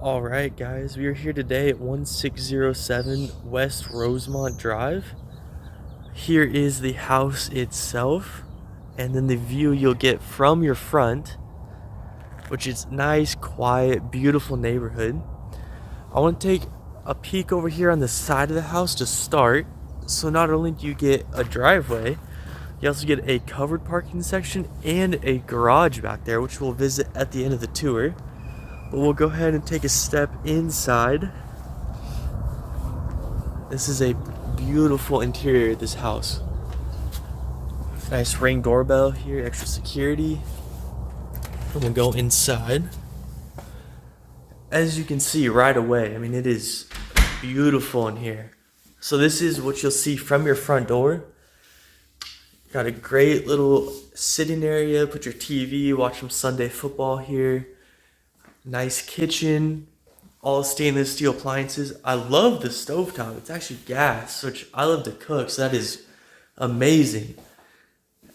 All right, guys, we are here today at 1607 West Rosemont Drive. Here is the house itself, and then the view you'll get from your front, which is nice, quiet, beautiful neighborhood. I want to take a peek over here on the side of the house to start. So not only do you get a driveway, you also get a covered parking section and a garage back there, which we'll visit at the end of the tour. But we'll go ahead and take a step inside. This is a beautiful interior of this house. Nice Ring doorbell here, extra security. I'm gonna go inside. As you can see right away, I mean, it is beautiful in here. So this is what you'll see from your front door. Got a great little sitting area, put your TV, watch some Sunday football here. Nice kitchen, all stainless steel appliances. I love the stovetop. It's actually gas, which I love to cook, so that is amazing.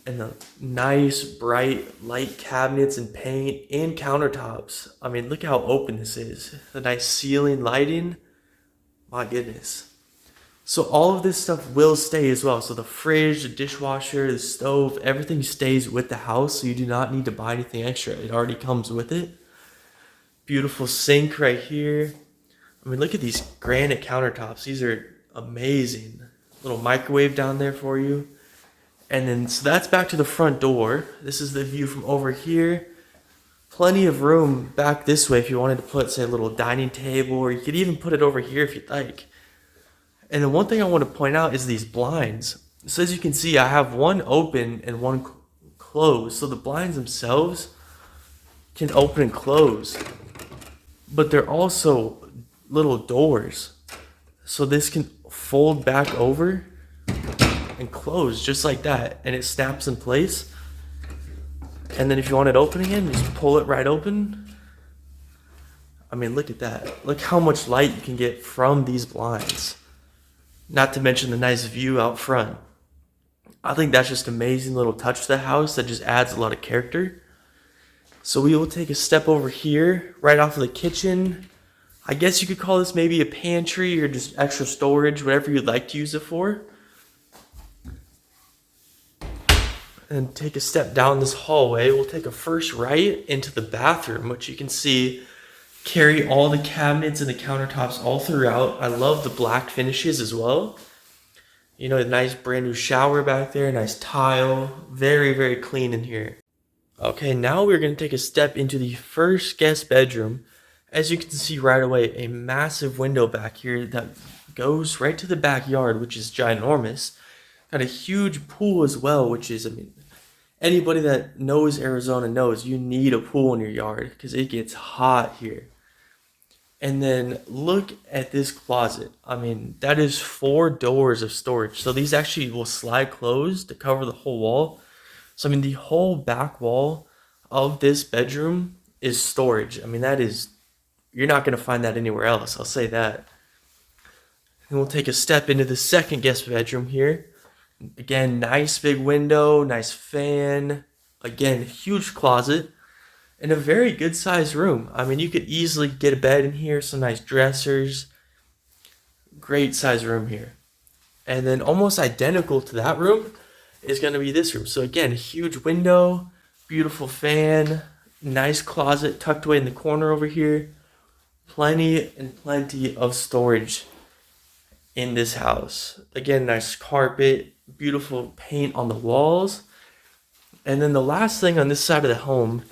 And the nice, bright, light cabinets and paint and countertops. I mean, look how open this is. The nice ceiling lighting. My goodness. So all of this stuff will stay as well. So the fridge, the dishwasher, the stove, everything stays with the house, so you do not need to buy anything extra. It already comes with it. Beautiful sink right here. I mean, look at these granite countertops. These are amazing. Little microwave down there for you. And then, so that's back to the front door. This is the view from over here. Plenty of room back this way if you wanted to put, say, a little dining table, or you could even put it over here if you'd like. And then one thing I want to point out is these blinds. So as you can see, I have one open and one closed. So the blinds themselves can open and close. But they're also little doors. So this can fold back over and close just like that. And it snaps in place. And then if you want it open again, just pull it right open. I mean, look at that. Look how much light you can get from these blinds. Not to mention the nice view out front. I think that's just an amazing little touch to the house that just adds a lot of character. So we will take a step over here, right off of the kitchen. I guess you could call this maybe a pantry or just extra storage, whatever you'd like to use it for. And take a step down this hallway. We'll take a first right into the bathroom, which you can see carry all the cabinets and the countertops all throughout. I love the black finishes as well. You know, a nice brand new shower back there, nice tile. Very, very clean in here. Okay, now we're going to take a step into the first guest bedroom. As you can see right away, a massive window back here that goes right to the backyard, which is ginormous. Got a huge pool as well, which is, I mean, anybody that knows Arizona knows you need a pool in your yard because it gets hot here. And then look at this closet. I mean, that is 4 doors of storage. So these actually will slide closed to cover the whole wall. So, I mean, the whole back wall of this bedroom is storage. I mean, that is, you're not going to find that anywhere else. I'll say that. And we'll take a step into the second guest bedroom here. Again, nice big window, nice fan. Again, huge closet. And a very good sized room. I mean, you could easily get a bed in here, some nice dressers. Great size room here. And then almost identical to that room is going to be this room. So again, huge window, beautiful fan, nice closet tucked away in the corner over here. Plenty and plenty of storage in this house. Again, nice carpet, beautiful paint on the walls. And then the last thing on this side of the home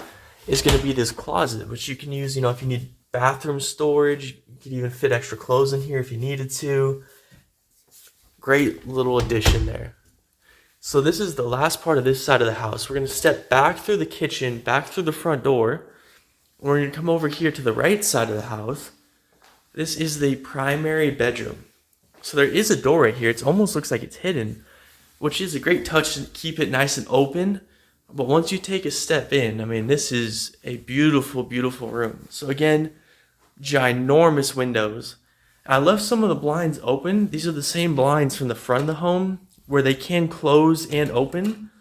is going to be this closet, which you can use, you know, if you need bathroom storage. You could even fit extra clothes in here if you needed to. Great little addition there. So this is the last part of this side of the house. We're going to step back through the kitchen, back through the front door. We're going to come over here to the right side of the house. This is the primary bedroom. So there is a door right here. It almost looks like it's hidden, which is a great touch to keep it nice and open. But once you take a step in, I mean, this is a beautiful, beautiful room. So again, ginormous windows. I left some of the blinds open. These are the same blinds from the front of the home where they can close and open.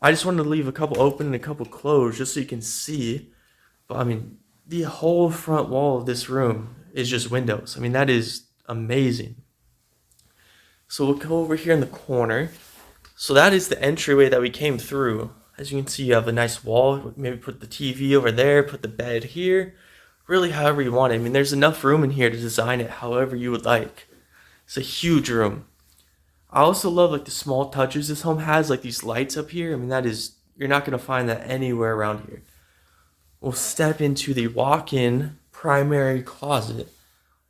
I just wanted to leave a couple open and a couple closed just so you can see. But I mean, the whole front wall of this room is just windows. I mean, that is amazing. So we'll go over here in the corner. So that is the entryway that we came through. As you can see, you have a nice wall. Maybe put the TV over there, put the bed here. Really however you want it. I mean, there's enough room in here to design it however you would like. It's a huge room. I also love like the small touches this home has, like these lights up here. I mean, that is, you're not going to find that anywhere around here. We'll step into the walk-in primary closet.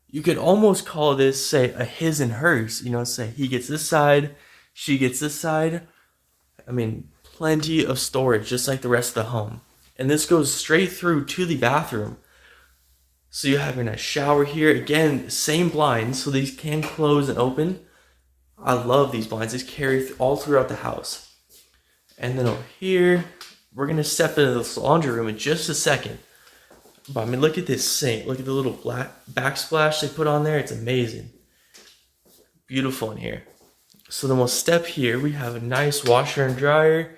You could almost call this, say, a his and hers. You know, say he gets this side, she gets this side. I mean, plenty of storage, just like the rest of the home. And this goes straight through to the bathroom. So you have a nice shower here. Again, same blinds, so these can close and open. I love these blinds. These carry all throughout the house. And then over here, we're going to step into this laundry room in just a second. But I mean, look at this sink. Look at the little black backsplash they put on there. It's amazing. Beautiful in here. So then we'll step here. We have a nice washer and dryer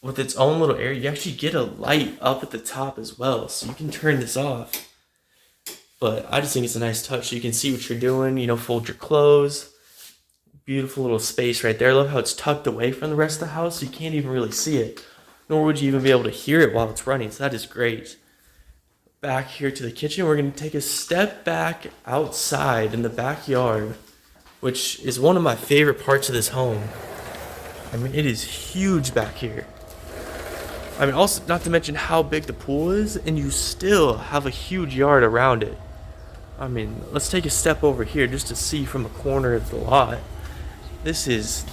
with its own little area. You actually get a light up at the top as well, so you can turn this off. But I just think it's a nice touch so you can see what you're doing, you know, fold your clothes. Beautiful little space right there. I love how it's tucked away from the rest of the house so you can't even really see it. Nor would you even be able to hear it while it's running, so that is great. Back here to the kitchen, we're going to take a step back outside in the backyard, which is one of my favorite parts of this home. I mean, it is huge back here. I mean, also, not to mention how big the pool is, and you still have a huge yard around it. I mean, let's take a step over here just to see from the corner of the lot. This is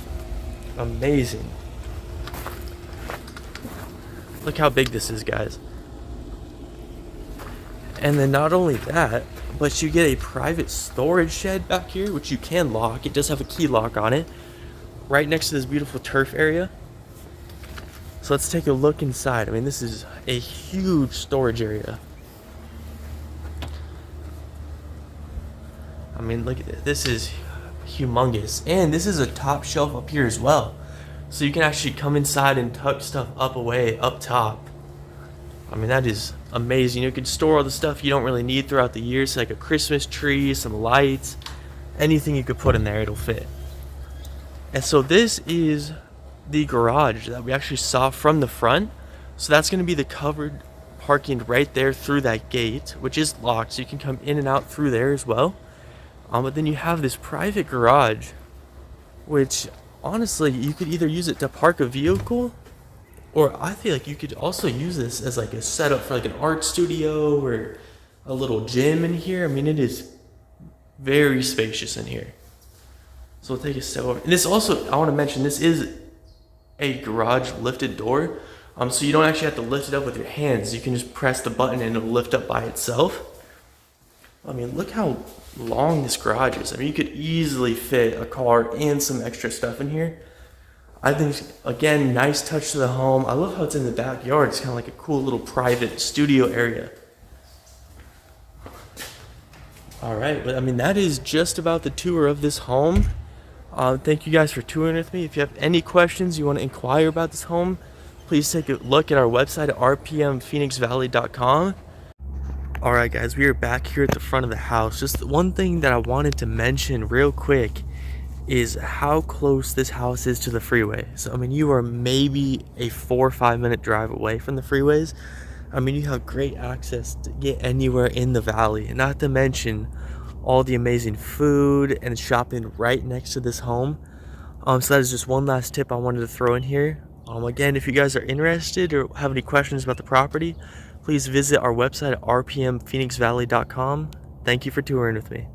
amazing. Look how big this is, guys. And then not only that, but you get a private storage shed back here, which you can lock. It does have a key lock on it, right next to this beautiful turf area. So let's take a look inside. I mean, this is a huge storage area. I mean, look at this. This is humongous. And this is a top shelf up here as well. So you can actually come inside and tuck stuff up away up top. I mean, that is amazing. You can store all the stuff you don't really need throughout the year. So like a Christmas tree, some lights, anything you could put in there, it'll fit. And so this is the garage that we actually saw from the front. So that's going to be the covered parking right there through that gate, which is locked. So you can come in and out through there as well. But then you have this private garage, which honestly, you could either use it to park a vehicle, or I feel like you could also use this as like a setup for like an art studio or a little gym in here. I mean, it is very spacious in here. So we'll take a step over. And this also, I want to mention, this is a garage lifted door. So you don't actually have to lift it up with your hands. You can just press the button and it'll lift up by itself. I mean, look how long this garage is. I mean, you could easily fit a car and some extra stuff in here. I think, again, nice touch to the home. I love how it's in the backyard. It's kind of like a cool little private studio area. All right, but I mean, that is just about the tour of this home. Thank you guys for touring with me. If you have any questions, you want to inquire about this home, please take a look at our website at rpmphoenixvalley.com. All right, guys, we are back here at the front of the house. Just one thing that I wanted to mention real quick is how close this house is to the freeway. So, I mean, you are maybe a 4 or 5 minute drive away from the freeways. I mean, you have great access to get anywhere in the valley, and not to mention all the amazing food and shopping right next to this home. So that is just one last tip I wanted to throw in here. Again, if you guys are interested or have any questions about the property, please visit our website at rpmphoenixvalley.com. Thank you for touring with me.